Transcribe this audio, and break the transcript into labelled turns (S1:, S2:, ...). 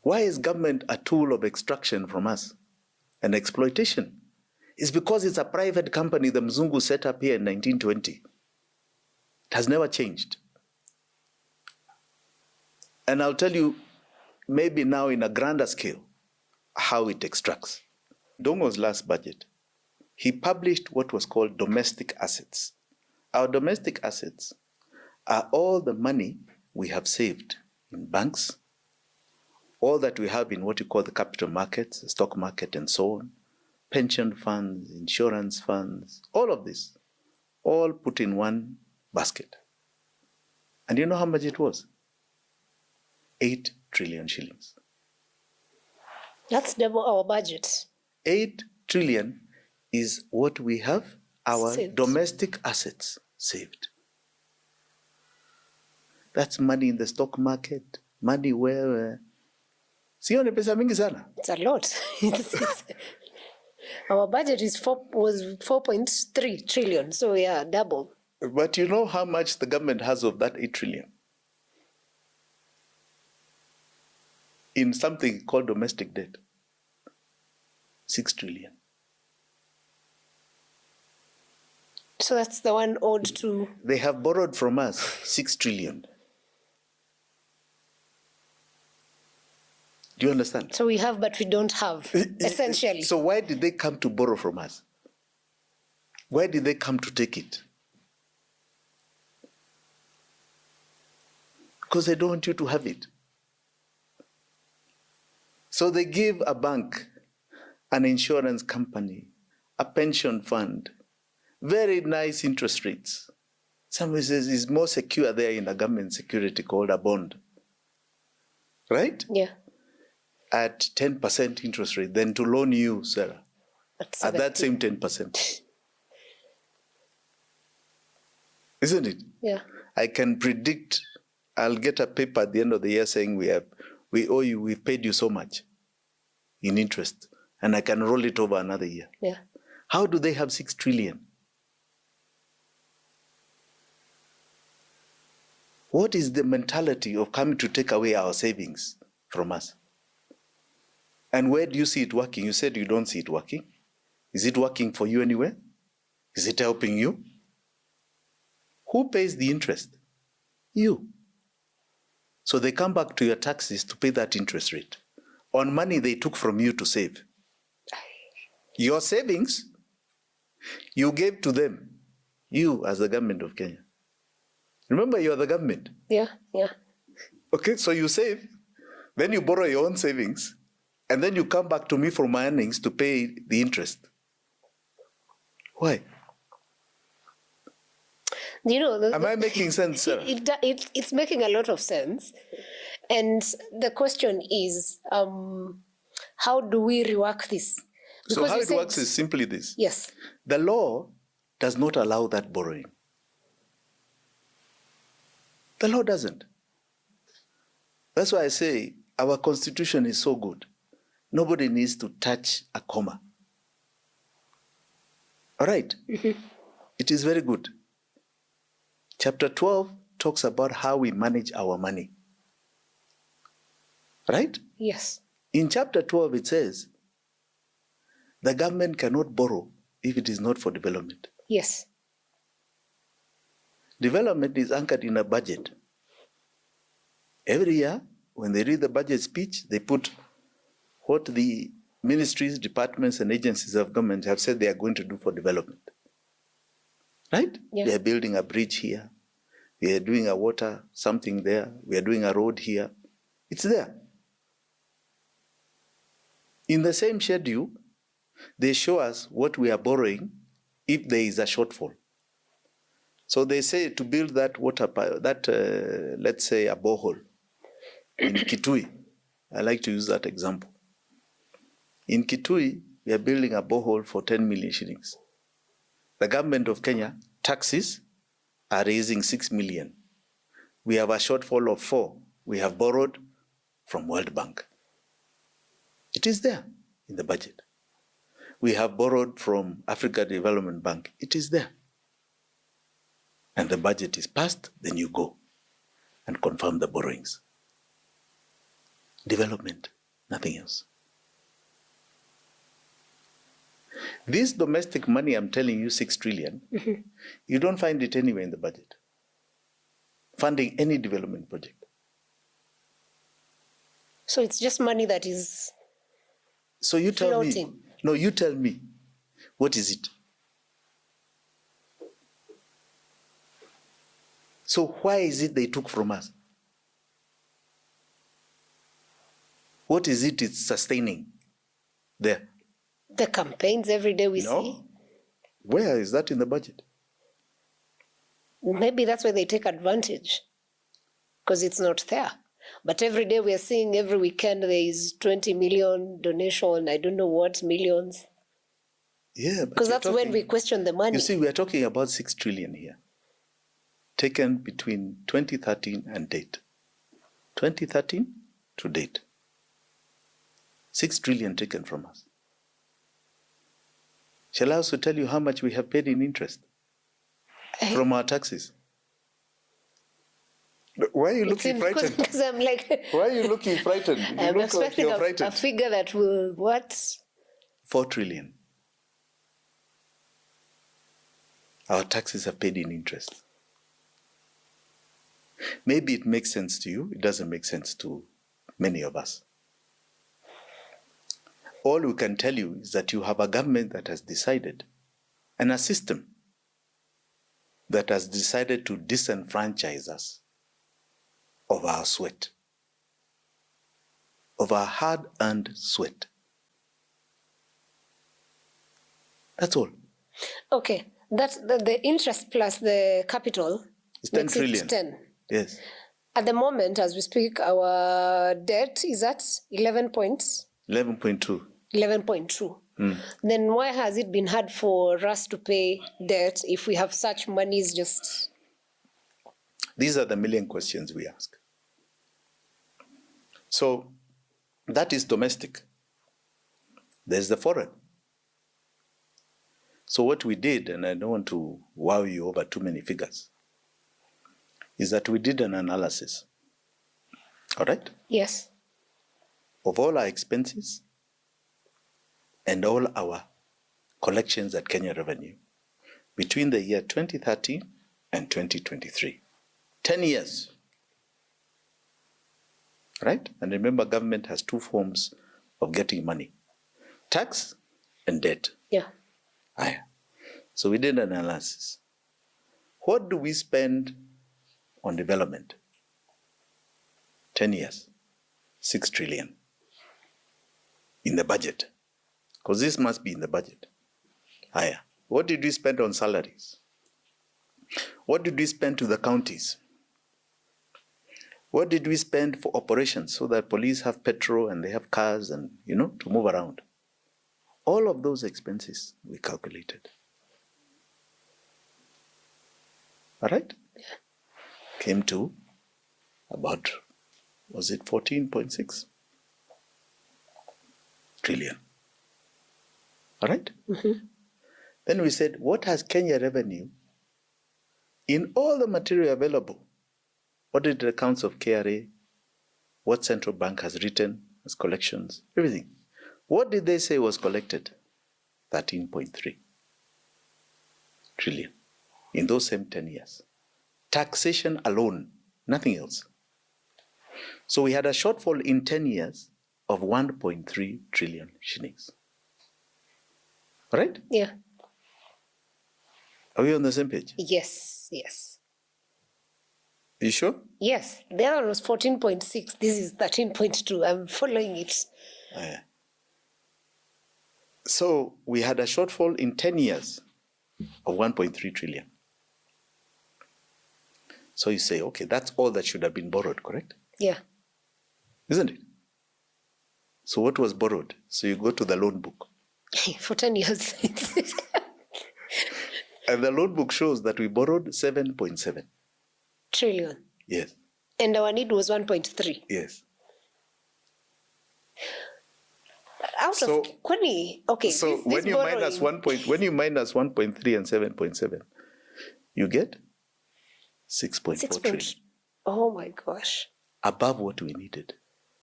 S1: Why is government a tool of extraction from us and exploitation? It's because it's a private company the Mzungu set up here in 1920. It has never changed. And I'll tell you, maybe now in a grander scale, how it extracts. Dongo's last budget, he published what was called domestic assets. Our domestic assets are all the money we have saved in banks, all that we have in what you call the capital markets, the stock market and so on, pension funds, insurance funds, all of this, all put in one basket. And you know how much it was? 8 trillion shillings.
S2: That's double our budget.
S1: 8 trillion is what we have, our saved. Domestic assets saved. That's money in the stock market, money where... Sio ni pesa mingi sana?
S2: It's a lot. Our budget was 4.3 trillion, so yeah, double.
S1: But you know how much the government has of that 8 trillion? In something called domestic debt. 6 trillion.
S2: So that's the one owed to...
S1: They have borrowed from us 6 trillion. Do you understand?
S2: So we have, but we don't have, essentially.
S1: So why did they come to borrow from us? Why did they come to take it? Because they don't want you to have it. So they give a bank, an insurance company, a pension fund, very nice interest rates. Somebody says it's more secure there in a government security called a bond. Right?
S2: Yeah.
S1: At 10% interest rate than to loan you, Sarah, at that same 10%. Isn't it?
S2: Yeah.
S1: I can predict, I'll get a paper at the end of the year saying we owe you, we've paid you so much in interest, and I can roll it over another year.
S2: Yeah.
S1: How do they have 6 trillion? What is the mentality of coming to take away our savings from us? And where do you see it working? You said you don't see it working. Is it working for you anywhere? Is it helping you? Who pays the interest? You. So they come back to your taxes to pay that interest rate on money they took from you to save. Your savings, you gave to them, you as the government of Kenya. Remember, you are the government.
S2: Yeah, yeah.
S1: Okay, so you save, then you borrow your own savings, and then you come back to me for my earnings to pay the interest. Why?
S2: You know,
S1: am I making sense, Sarah?
S2: It's making a lot of sense. And the question is, how do we rework this?
S1: Because so how it works is simply this.
S2: Yes.
S1: The law does not allow that borrowing. The law doesn't. That's why I say our constitution is so good. Nobody needs to touch a comma. All right? Mm-hmm. It is very good. Chapter 12 talks about how we manage our money. Right?
S2: Yes.
S1: In chapter 12 it says, the government cannot borrow if it is not for development.
S2: Yes.
S1: Development is anchored in a budget. Every year, when they read the budget speech, they put what the ministries, departments, and agencies of government have said they are going to do for development. Right? Yeah. They are building a bridge here. We are doing a water, something there. We are doing a road here. It's there. In the same schedule, they show us what we are borrowing if there is a shortfall. So they say to build that water, let's say a borehole in Kitui. I like to use that example. In Kitui, we are building a borehole for 10 million shillings. The government of Kenya, taxes, are raising 6 million. We have a shortfall of 4. We have borrowed from World Bank. It is there in the budget. We have borrowed from Africa Development Bank. It is there. And the budget is passed, then you go and confirm the borrowings. Development. Nothing else. This domestic money, I'm telling you, 6 trillion, you don't find it anywhere in the budget, funding any development project.
S2: So it's just money that is
S1: So you tell
S2: floating.
S1: me, no, you tell me, what is it? So why is it they took from us? What is it it's sustaining there?
S2: The campaigns every day we see.
S1: No. Where is that in the budget?
S2: Maybe that's why they take advantage, because it's not there. But every day we are seeing, every weekend there is 20 million donation, I don't know what, millions.
S1: Yeah.
S2: Because that's when we question the money.
S1: You see, we are talking about 6 trillion here, taken between 2013 and date. 2013 to date. 6 trillion taken from us. Shall I also tell you how much we have paid in interest from our taxes? Why are you looking frightened?
S2: Because I'm like,
S1: why are you looking frightened?
S2: I'm expecting a figure that will, what?
S1: 4 trillion. Our taxes have paid in interest. Maybe it makes sense to you. It doesn't make sense to many of us. All we can tell you is that you have a government that has decided, and a system that has decided to disenfranchise us of our sweat, of our hard-earned sweat. That's all.
S2: Okay, that's the interest plus the capital.
S1: It's 10 trillion.
S2: It 10.
S1: Yes.
S2: At the moment, as we speak, our debt is at 11.2. 11.2. Then why has it been hard for us to pay debt if we have such monies just?
S1: These are the million questions we ask. So that is domestic. There's the foreign. So what we did, and I don't want to wow you over too many figures, is that we did an analysis, all right?
S2: Yes.
S1: Of all our expenses and all our collections at Kenya Revenue between the year 2013 and 2023. 10 years. Right? And remember, government has 2 forms of getting money: tax and debt.
S2: Yeah.
S1: So we did an analysis. What do we spend on development? 10 years, 6 trillion in the budget. Because this must be in the budget. What did we spend on salaries? What did we spend to the counties? What did we spend for operations so that police have petrol and they have cars and, to move around? All of those expenses we calculated. All right? Came to about, was it 14.6 trillion? All right? Then we said, what has Kenya Revenue, in all the material available, audited accounts of KRA, what central bank has written as collections, everything. What did they say was collected? 13.3 trillion in those same 10 years. Taxation alone, nothing else. So we had a shortfall in 10 years of 1.3 trillion shillings. All right?
S2: Yeah.
S1: Are we on the same page?
S2: Yes, yes.
S1: Are you sure?
S2: Yes. The other one was 14.6. This is 13.2. I'm following it.
S1: So we had a shortfall in 10 years of 1.3 trillion. So you say, okay, that's all that should have been borrowed, correct?
S2: Yeah.
S1: Isn't it? So what was borrowed? So you go to the loan book.
S2: For 10 years.
S1: And the loan book shows that we borrowed 7.7
S2: trillion.
S1: Yes.
S2: And our need was 1.3.
S1: Yes.
S2: Out of 20, okay.
S1: So when you minus 1.3 and 7.7, you get 6.4 trillion.
S2: Oh my gosh.
S1: Above what we needed.